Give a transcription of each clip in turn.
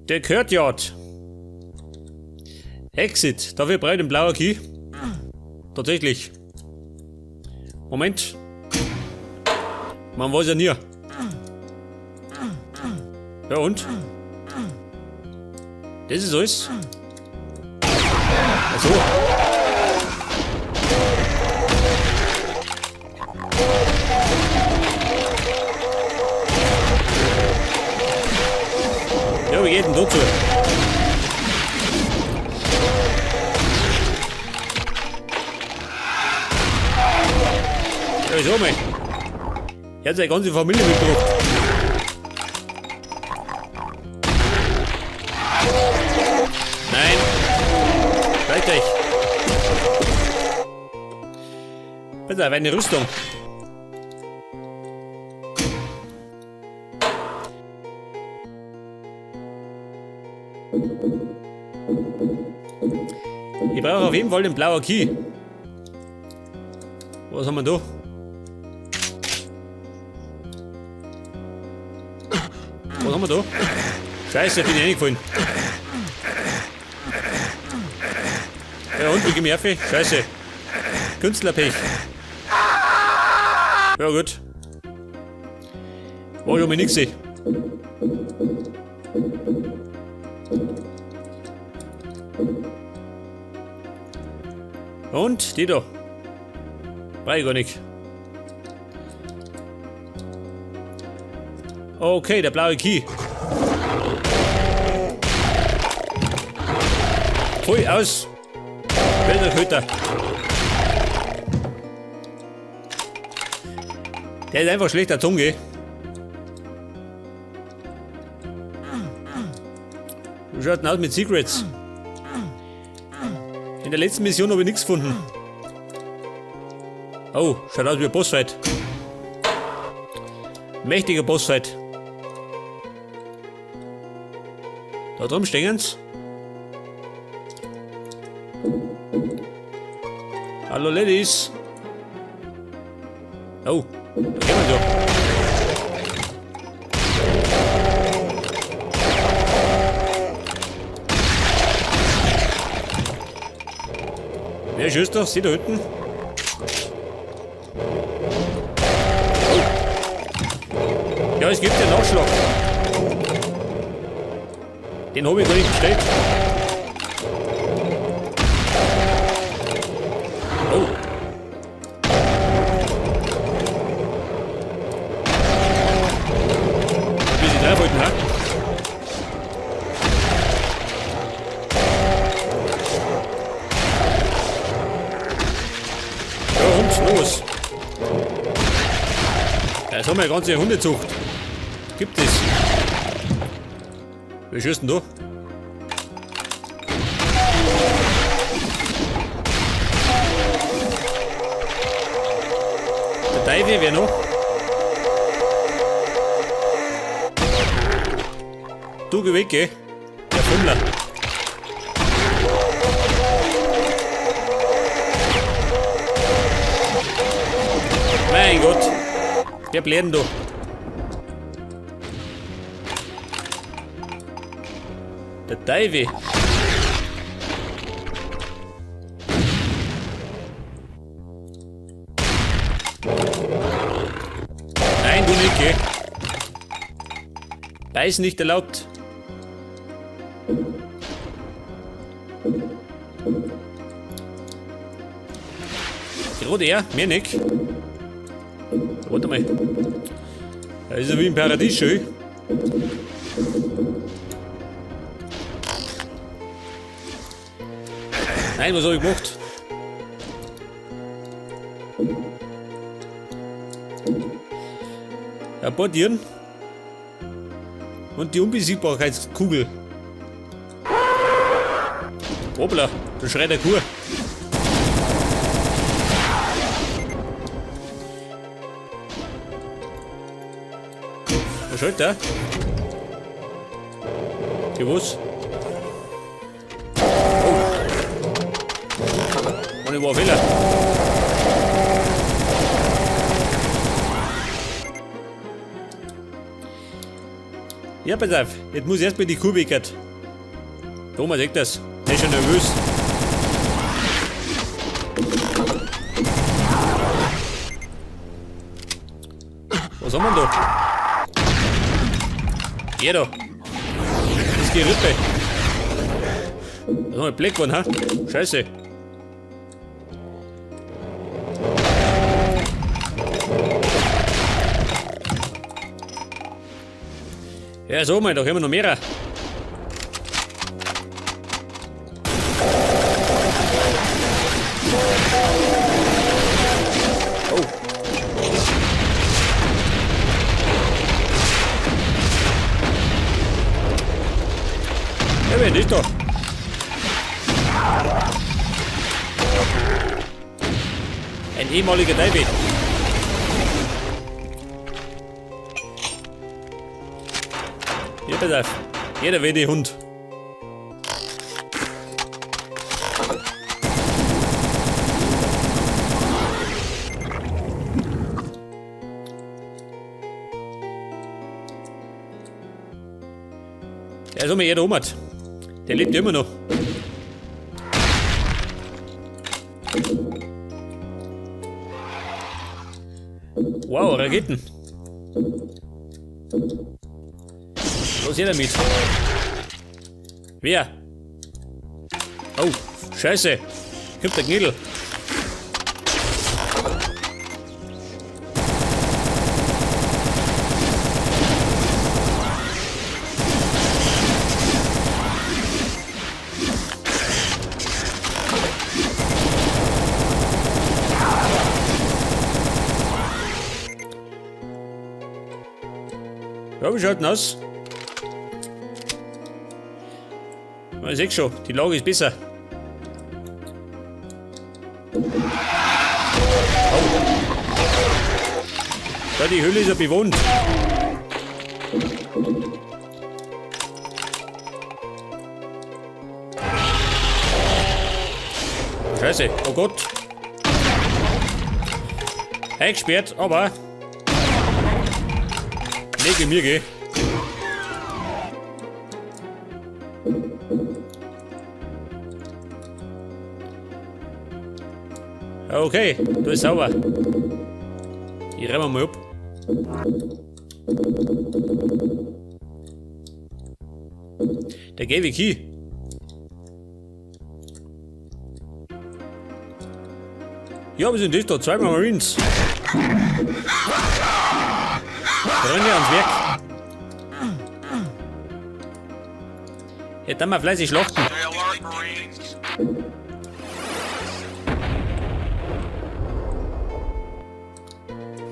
Der Courtyard. Exit. Dafür brauche ich den blauen Key. Tatsächlich. Moment. Man weiß ja nie. Ja und? Das ist alles. Achso. Ja, wie geht denn dazu? Ja, schau mal. Er hat seine ganze Familie mitgebracht. Nein. Steigt euch. Bitte, eine Rüstung. Ich brauche auf jeden Fall den blauen Key. Was haben wir da? Was haben wir da? Scheiße, bin ich reingefallen. Ja und, wie geh mir auf? Scheiße. Künstlerpech. Ja gut. War schon mal nix. Und die da. Brauch ich gar nicht. Okay, der blaue Key. Voll aus. Wilder Köter. Der ist einfach schlechter Zunge. Wie schaut denn aus mit Secrets? In der letzten Mission habe ich nichts gefunden. Oh, schaut aus wie ein Bossfight. Mächtiger Bossfight. Da drum stehen's. Hallo Ladies. Oh, da gehen wir so. Wer schießt doch? Sie da hinten? Oh. Ja, es gibt den Nachschlag. Den habe ich gar nicht gestellt. Oh. Wie sie drauf halten, ha? Ja und los. Jetzt haben wir eine ganze Hundezucht. Gibt es. Wie schießt denn du? Der Teufel, wer noch? Du geh weg, geh. Der Fummler. Mein Gott. Wer bläht denn da? Der Teufel. Nein, du nicht, geh. Beißen nicht erlaubt. Gerade er, mir nicht. Warte mal. Da ist er wie im Paradies schön. Nein, was habe ich gemacht? Apportieren. Und die Unbesiegbarkeitskugel. Hoppla, da schreit der Kuh. Was schaut der? Die was? Und ich war Fehler. Ja, pass auf. Jetzt muss erstmal die Kuh weckern. Thomas, sieht das. Der ist schon nervös. Was haben wir da? Der da. Das ist die Rippe. Das ist mal Black geworden, ha? Scheiße. Ja, so mal, da haben wir noch mehr. Oh. Ja, wer ist da? Ein ehemaliger David. Ja, pass auf. Jeder will die Hund. Ja, so mir jeder umhat. Der lebt immer noch. Wow, Raketen. Los, jeder mit. Wer? Oh, Scheiße. Kommt der Knädel. Ja, wie schaut denn aus? Ich sehe schon, die Lage ist besser. Oh. Ja, die Höhle ist ja bewohnt. Scheiße, oh Gott. Eingesperrt, aber nicht in mir, gell? Okay, du ist sauber. Ich rennen wir mal ab. Der geh weg hier. Ja, wir sind das da, zweimal Marines. Rennen wir ans Werk. Jetzt haben wir fleißig schlachten.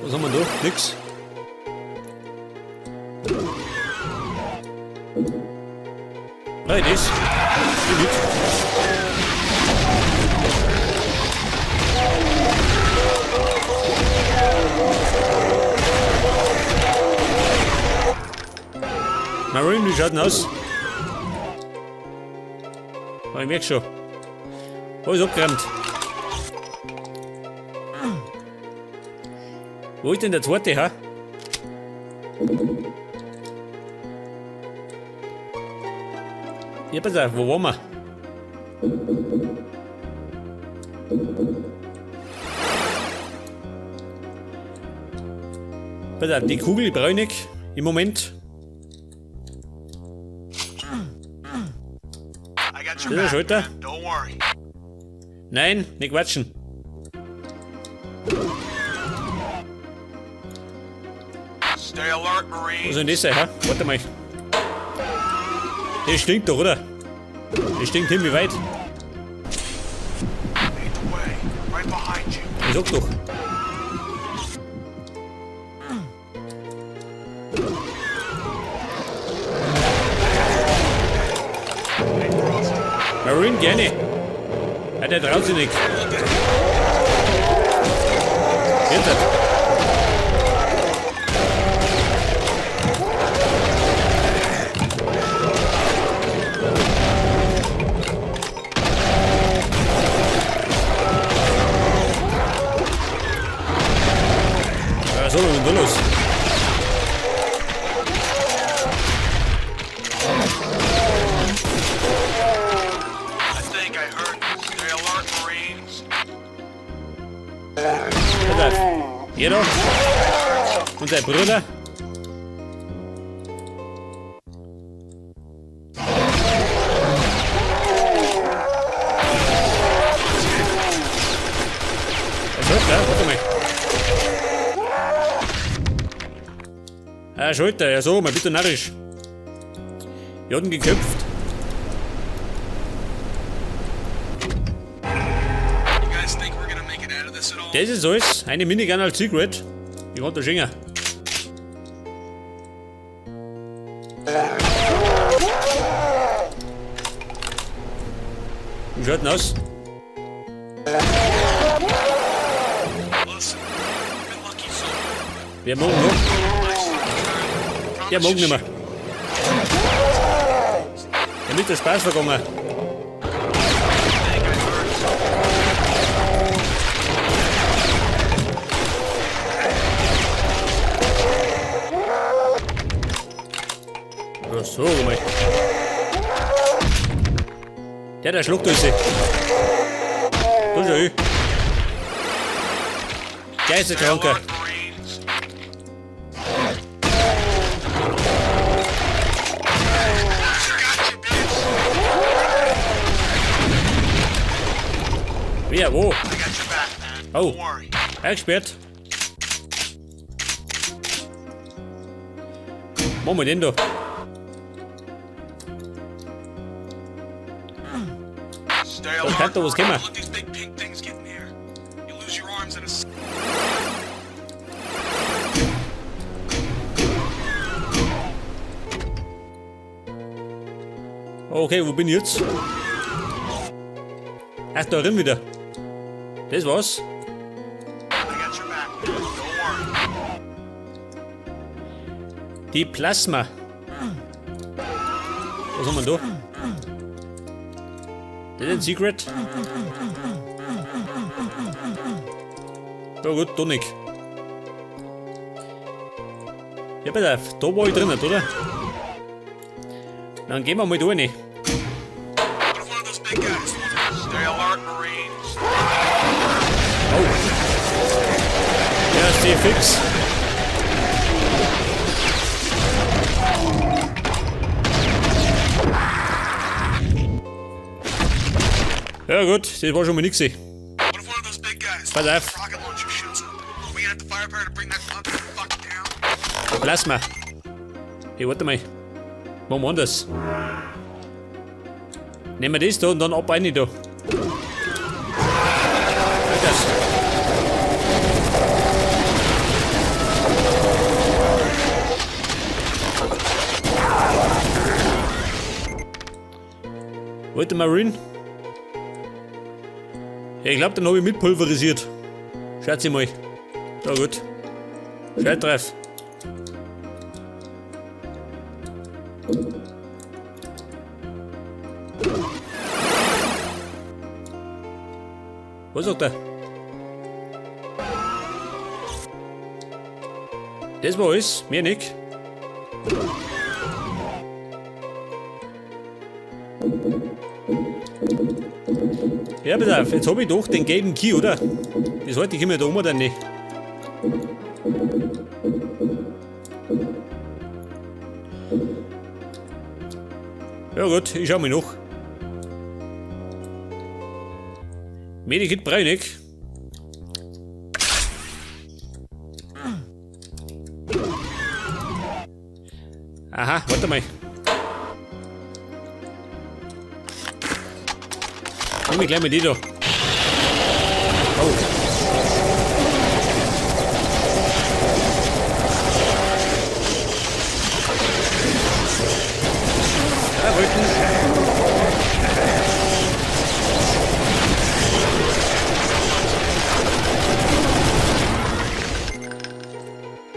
Was haben wir da? Nix. Nein, das. Die mit. Marine, wie schaut denn aus? Oh, ich merke schon. Alles abgerannt. Wo ist denn der zweite, ha? Ja, pass auf, wo waren wir? Pass auf, die Kugel brauche ich nicht im Moment. Das ist der Schalter. Nein, nicht quatschen. Was soll denn das sein, ha? Warte mal. Das stinkt doch, oder? Das stinkt hin wie weit. Ich sag doch. Marine, gerne. Ja, der traut sich nicht. Hinter. Ja, so, was ist denn da los? Und sein Bruder. Warte mal. Ah, Schulter, ja so, mal bitte narrisch. Wir hatten geköpft. Das ist alles. Eine Minigun als Secret. Ich kann da schenken. Wie schaut denn aus? Wer mag noch? Der mag nicht mehr. Der mit der Spaß vergangen. Ja, so mal. Der schluckt uns. Du schau. Geisteskranker. Wer, wo? Oh, eingesperrt. Machen wir den da. Da kann doch was kommen. Okay, wo bin ich jetzt? Ach, da drin wieder. Das war's. Die Plasma. Was haben wir da? Das ist ein Secret. Ja gut, da nicht. Ja, pass auf, da war ich drinnen, oder? Dann gehen wir mal da rein. Oh. Ja, steh fix. Ja gut, das war schon mal nix. Pass auf. Plasma. Hey, warte mal. Machen wir anders. Nehmen wir das da und dann ab rein da. Das. Wollte mal rein? Ja, ich glaube, dann habe ich mitpulverisiert. Schaut sie mal. Da gut. Schalt drauf. Was sagt er? Das war alles, mehr nicht. Ja, pass auf, jetzt habe ich doch den gelben Key, oder? Das halte ich immer da um oder nicht? Ja gut, ich schau mal noch. Medikit brauche ich nicht. Aha, warte mal. Nimm ich gleich mal die da. Oh. Ja, wollten.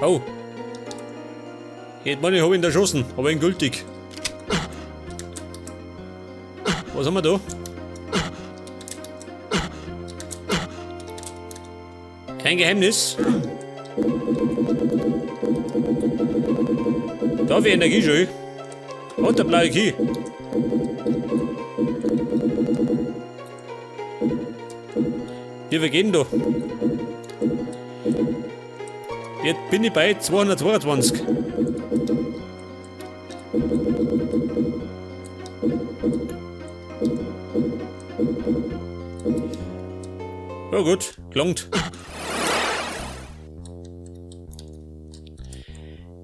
Oh. Jetzt meine ich, habe ihn erschossen, aber ihn gültig. Was haben wir da? Kein Geheimnis. Da habe ich Energie schon. Und der blaue Key. Wie wir gehen da? Jetzt bin ich bei 222. Ja gut, gelangt.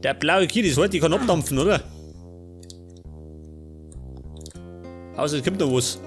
Der blaue Kiel ist heute, die kann abdampfen, oder? Außer es kommt noch was.